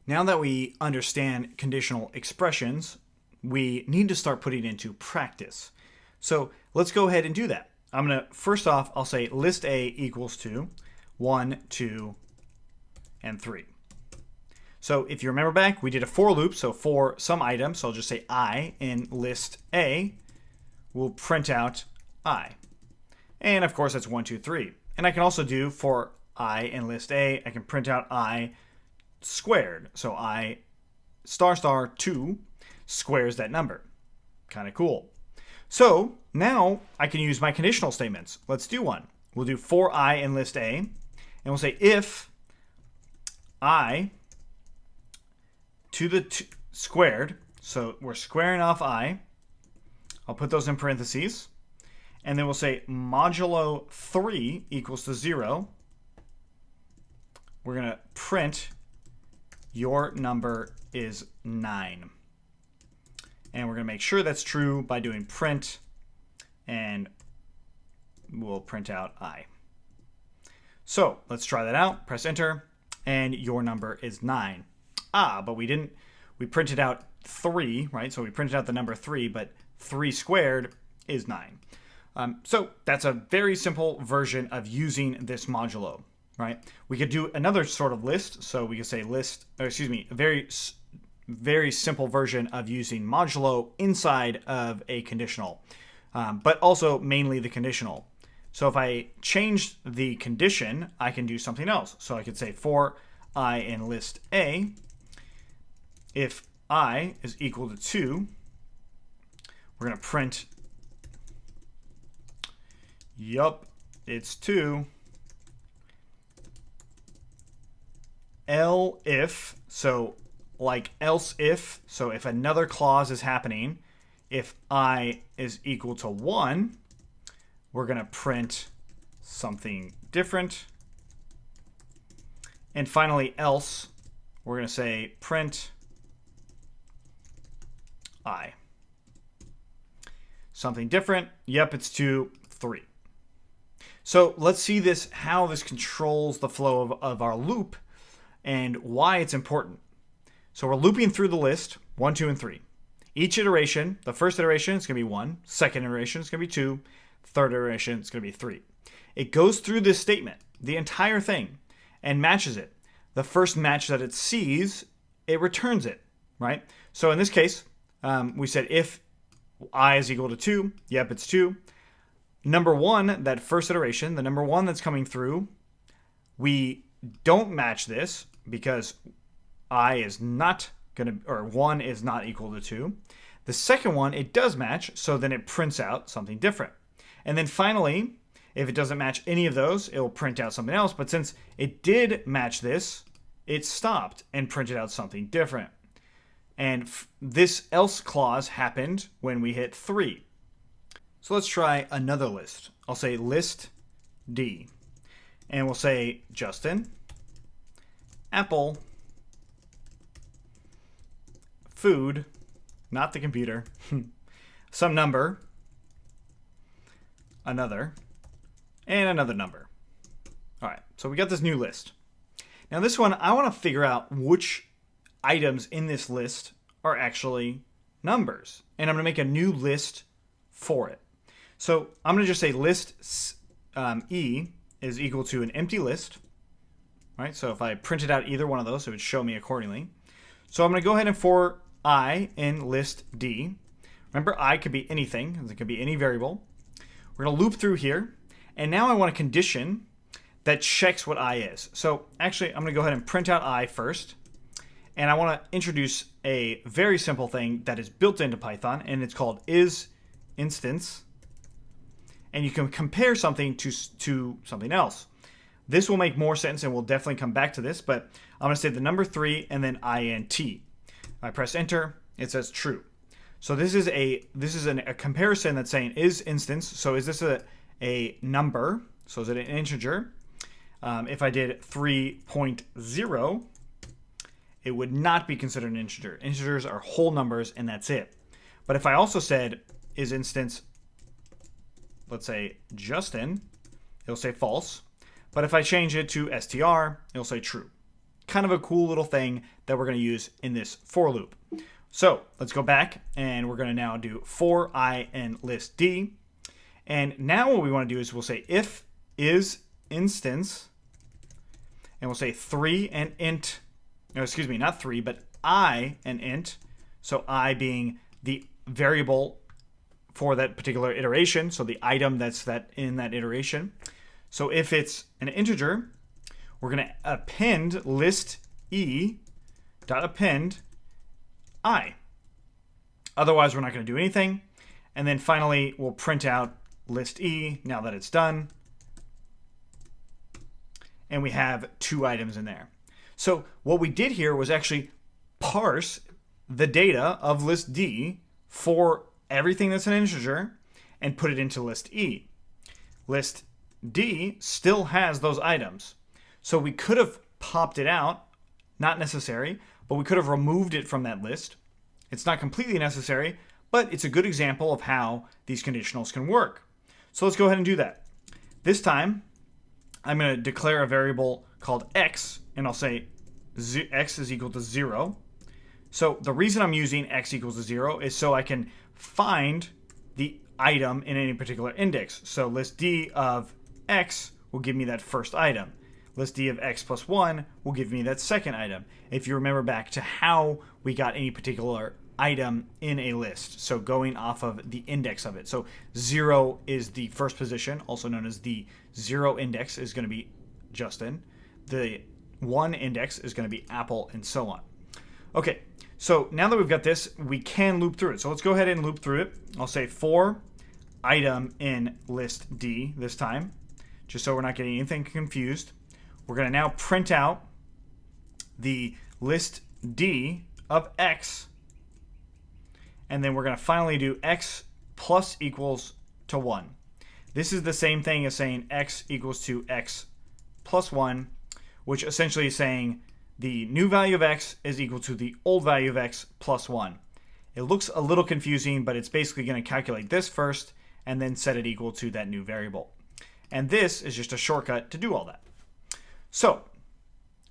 Now that we understand conditional expressions, we need to start putting it into practice. So let's go ahead and do that. I'm going to, first off, I'll say list A equals to 1, 2, and 3. So if you remember back, we did a for loop. So for some item, so I'll just say I in list A will print out I. And of course, that's 1, 2, 3. And I can also do for I in list A, I can print out I squared. So I star star 2 squares that number. Kind of cool. So now I can use my conditional statements. Let's do one. We'll do for I in list A, and we'll say if I to the squared, so we're squaring off I, I'll put those in parentheses, and then we'll say modulo 3 equals to 0. We're going to print your number is 9. And we're going to make sure that's true by doing print, and we'll print out I. So let's try that out. Press enter, and your number is 9. But we printed out 3, right? So we printed out the number 3, but 3 squared is 9. So that's a very simple version of using this modulo, right? We could do another sort of list. So we could say list, or excuse me, a very simple version of using modulo inside of a conditional, but also mainly the conditional. So if I change the condition, I can do something else. So I could say for I in list A, if I is equal to 2, we're going to print, yup, it's 2. If, so like else if, so if another clause is happening, if I is equal to 1, we're going to print something different. And finally, else, we're going to say print I. Something different, yep, it's 2, 3. So let's see how this controls the flow of our loop and why it's important. So we're looping through the list, 1, 2, and 3. Each iteration, the first iteration is going to be 1, second iteration is going to be 2, third iteration is going to be 3. It goes through this statement, the entire thing, and matches it. The first match that it sees, it returns it, right? So in this case, we said if I is equal to 2, yep, it's 2. Number 1, that first iteration, the number 1 that's coming through, we don't match this because I is not going to, or 1 is not equal to 2. The second one, it does match, so then it prints out something different. And then finally, if it doesn't match any of those, it will print out something else. But since it did match this, it stopped and printed out something different. And this else clause happened when we hit 3. So let's try another list. I'll say list D. And we'll say Justin, apple, food, not the computer, some number, another, and another number. All right, so we got this new list. Now this one, I want to figure out which items in this list are actually numbers. And I'm going to make a new list for it. So I'm going to just say list E is equal to an empty list. Right? So if I printed out either one of those, it would show me accordingly. So I'm going to go ahead and for I in list D. Remember, I could be anything. It could be any variable. We're going to loop through here. And now I want a condition that checks what I is. So actually, I'm going to go ahead and print out I first. And I want to introduce a very simple thing that is built into Python, and it's called isInstance. And you can compare something to something else. This will make more sense, and we'll definitely come back to this, but I'm going to say the number 3 and then int. I press enter, it says true. So this is a comparison that's saying isInstance. So is this a number? So is it an integer? If I did 3.0, it would not be considered an integer. Integers are whole numbers, and that's it. But if I also said isInstance, let's say Justin, it'll say false. But if I change it to str, it'll say true. kind of a cool little thing that we're going to use in this for loop. So let's go back, and we're going to now do for I in list D. And now what we want to do is we'll say if is instance, and we'll say 3 and int, no, excuse me, not 3, but I and int. So I being the variable for that particular iteration, so the item that's in that iteration. So if it's an integer, we're going to append list e dot append I. Otherwise, we're not going to do anything. And then finally, we'll print out list e now that it's done. And we have 2 items in there. So what we did here was actually parse the data of list D for everything that's an integer and put it into list E. List D still has those items. So we could have popped it out, not necessary, but we could have removed it from that list. It's not completely necessary, but it's a good example of how these conditionals can work. So let's go ahead and do that. This time, I'm going to declare a variable called x, and I'll say x is equal to 0. So the reason I'm using x equals to 0 is so I can find the item in any particular index. So list D of x will give me that first item. List D of x plus 1 will give me that second item. If you remember back to how we got any particular item in a list. So going off of the index of it. So 0 is the first position, also known as the 0 index is going to be Justin. The 1 index is going to be Apple, and so on. Okay, so now that we've got this, we can loop through it. So let's go ahead and loop through it. I'll say for item in list D this time, just so we're not getting anything confused. We're going to now print out the list D of x, and then we're going to finally do x plus equals to 1. This is the same thing as saying x equals to x plus 1, which essentially is saying the new value of x is equal to the old value of x plus 1. It looks a little confusing, but it's basically going to calculate this first and then set it equal to that new variable. And this is just a shortcut to do all that. So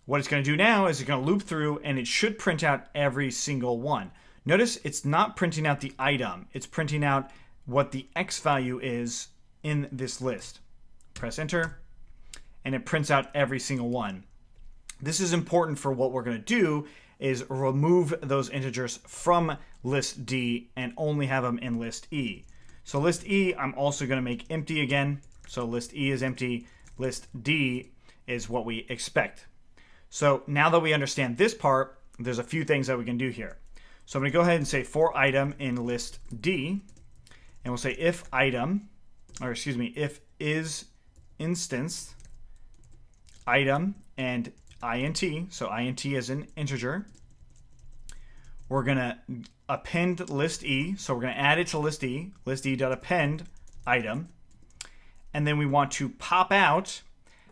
what it's going to do now is it's going to loop through, and it should print out every single one. Notice it's not printing out the item. It's printing out what the x value is in this list. Press enter, and it prints out every single one. This is important for what we're going to do is remove those integers from list D and only have them in list E. So list E, I'm also going to make empty again. So list E is empty. List D is what we expect. So now that we understand this part, there's a few things that we can do here. So I'm going to go ahead and say for item in list D, and we'll say if item, or excuse me, if is instance item and int, so int is an integer. We're going to append list E, so we're going to add it to list E.append item, and then we want to pop out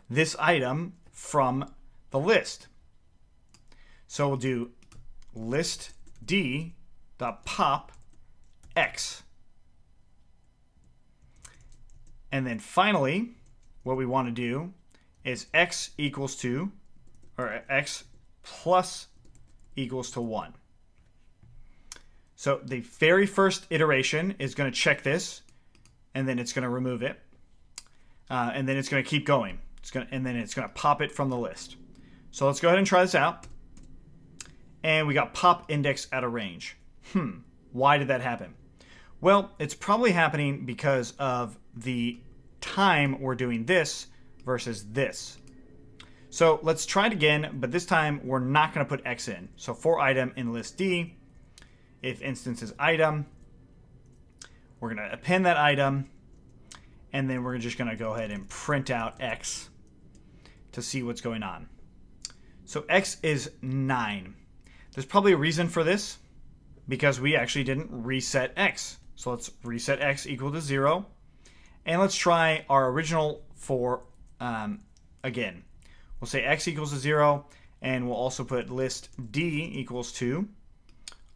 this item from the list. So we'll do list D.pop x. And then finally, what we want to do is x equals to, or x plus equals to 1. So the very first iteration is going to check this, and then it's going to remove it, and then it's going to keep going. And then it's going to pop it from the list. So let's go ahead and try this out. And we got pop index out of range. Why did that happen? Well, it's probably happening because of the time we're doing this versus this. So let's try it again, but this time we're not going to put x in. So for item in list D, if instance is item, we're going to append that item, and then we're just going to go ahead and print out x to see what's going on. So x is 9. There's probably a reason for this, because we actually didn't reset x. So let's reset x equal to 0. And let's try our original for again. We'll say x equals to 0, and we'll also put list D equals to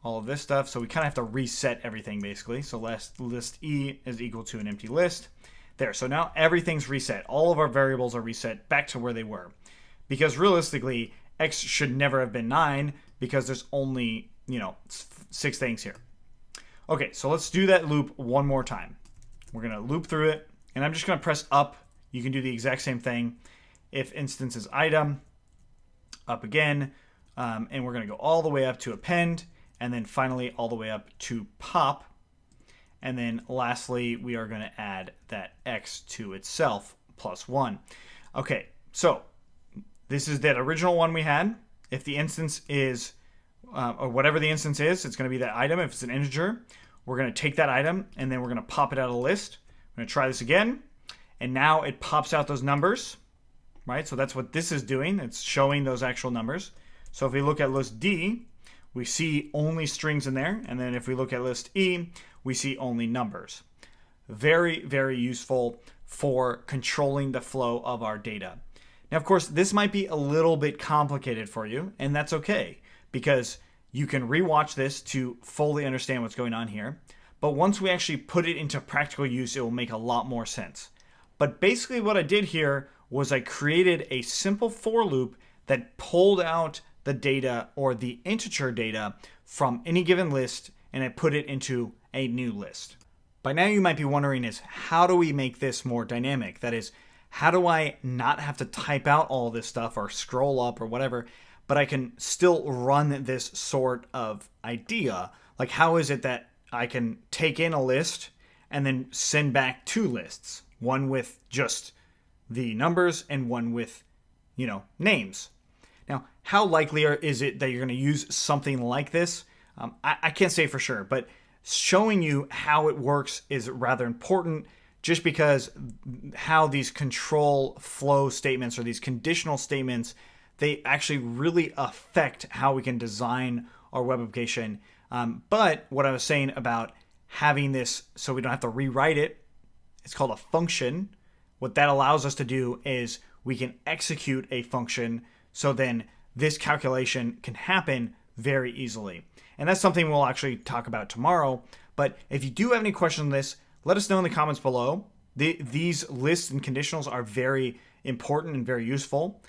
all of this stuff. So we kind of have to reset everything basically. So list E is equal to an empty list. There, so now everything's reset. All of our variables are reset back to where they were. Because realistically, x should never have been 9 because there's only, 6 things here. Okay, so let's do that loop one more time. We're going to loop through it, and I'm just going to press up. You can do the exact same thing. If instance is item, up again, and we're going to go all the way up to append, and then finally all the way up to pop. And then lastly, we are going to add that x to itself plus 1. Okay, so this is that original one we had. If the instance is, or whatever the instance is, it's going to be that item. If it's an integer, we're going to take that item and then we're going to pop it out of the list. I'm going to try this again. And now it pops out those numbers, right? So that's what this is doing. It's showing those actual numbers. So if we look at list D, we see only strings in there. And then if we look at list E, we see only numbers. Very, very useful for controlling the flow of our data. Now, of course, this might be a little bit complicated for you, and that's okay, because you can rewatch this to fully understand what's going on here. But once we actually put it into practical use, it will make a lot more sense. But basically what I did here was I created a simple for loop that pulled out the data or the integer data from any given list, and I put it into a new list. By now you might be wondering is, how do we make this more dynamic? That is, how do I not have to type out all this stuff or scroll up or whatever, but I can still run this sort of idea? Like, how is it that I can take in a list and then send back 2 lists, one with just the numbers and one with, names? Now, how likely is it that you're going to use something like this? I can't say for sure, but showing you how it works is rather important, just because how these control flow statements or these conditional statements, they actually really affect how we can design our web application. But what I was saying about having this so we don't have to rewrite it, it's called a function. What that allows us to do is we can execute a function, so then this calculation can happen very easily. And that's something we'll actually talk about tomorrow. But if you do have any questions on this, let us know in the comments below. These lists and conditionals are very important and very useful.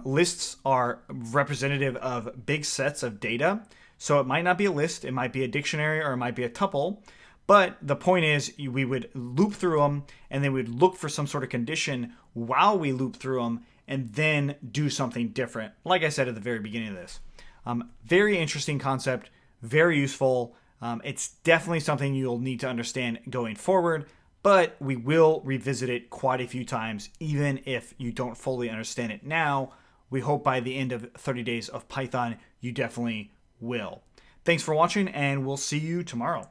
Lists are representative of big sets of data. So it might not be a list, it might be a dictionary, or it might be a tuple. But the point is, we would loop through them, and then we'd look for some sort of condition while we loop through them, and then do something different, like I said at the very beginning of this. Very interesting concept, very useful. It's definitely something you'll need to understand going forward, but we will revisit it quite a few times, even if you don't fully understand it now. We hope by the end of 30 days of Python, you definitely will. Thanks for watching, and we'll see you tomorrow.